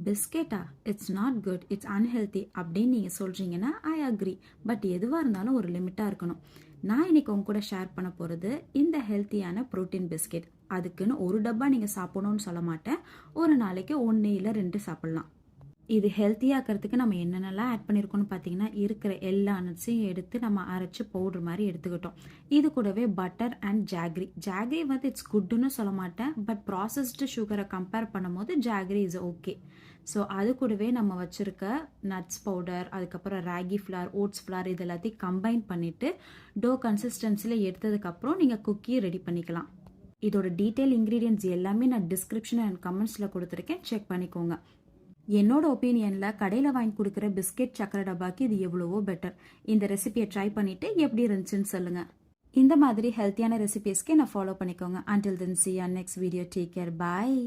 பிஸ்கெட்டா it's not good, it's unhealthy அப்படின்னு நீங்கள் சொல்கிறீங்கன்னா I agree. But எதுவாக இருந்தாலும் ஒரு லிமிட்டாக இருக்கணும். நான் இன்னைக்கு உங்க கூட ஷேர் பண்ண போகிறது இந்த ஹெல்த்தியான ப்ரோட்டீன் பிஸ்கெட். அதுக்குன்னு ஒரு டப்பா நீங்கள் சாப்பிடணும்னு சொல்ல மாட்டேன். ஒரு நாளைக்கு 1 இல்லை 2 சாப்பிட்லாம். இது ஹெல்த்தியாக்கிறதுக்கு நம்ம என்னென்னலாம் ஆட் பண்ணியிருக்கோம்னு பார்த்தீங்கன்னா, இருக்கிற எல்லா நட்ஸையும் எடுத்து நம்ம அரைச்சி பவுட்ரு மாதிரி எடுத்துக்கிட்டோம். இது கூடவே பட்டர் அண்ட் ஜாக்ரி. ஜாக்ரி வந்து இட்ஸ் குட்டுன்னு சொல்ல மாட்டேன், பட் ப்ராசஸ்டு சுகரை கம்பேர் பண்ணும்போது ஜாக்ரி இஸ் ஓகே. ஸோ அது கூடவே நம்ம வச்சுருக்க நட்ஸ் பவுடர், அதுக்கப்புறம் ராகி ஃப்ளார், ஓட்ஸ் ஃப்ளார், இது எல்லாத்தையும் கம்பைன் பண்ணிவிட்டு டோ கன்சிஸ்டன்சியில் எடுத்ததுக்கப்புறம் நீங்கள் குக்கி ரெடி பண்ணிக்கலாம். இதோட டீட்டெயில் இன்க்ரீடியன்ட்ஸ் எல்லாமே நான் டிஸ்கிரிப்ஷன் அண்ட் கமெண்ட்ஸில் கொடுத்துருக்கேன், செக் பண்ணிக்கோங்க. என்னோட ஒப்பீனியனில் கடையில் வாங்கி கொடுக்குற பிஸ்கெட் சக்கரை டப்பாக்கு இது எவ்வளவோ பெட்டர். இந்த ரெசிபியை ட்ரை பண்ணிவிட்டு எப்படி இருந்துச்சுன்னு சொல்லுங்கள். இந்த மாதிரி ஹெல்த்தியான ரெசிபீஸ்க்கு நான் ஃபாலோ பண்ணிக்கோங்க. Until then, see you on next video. Take care. Bye.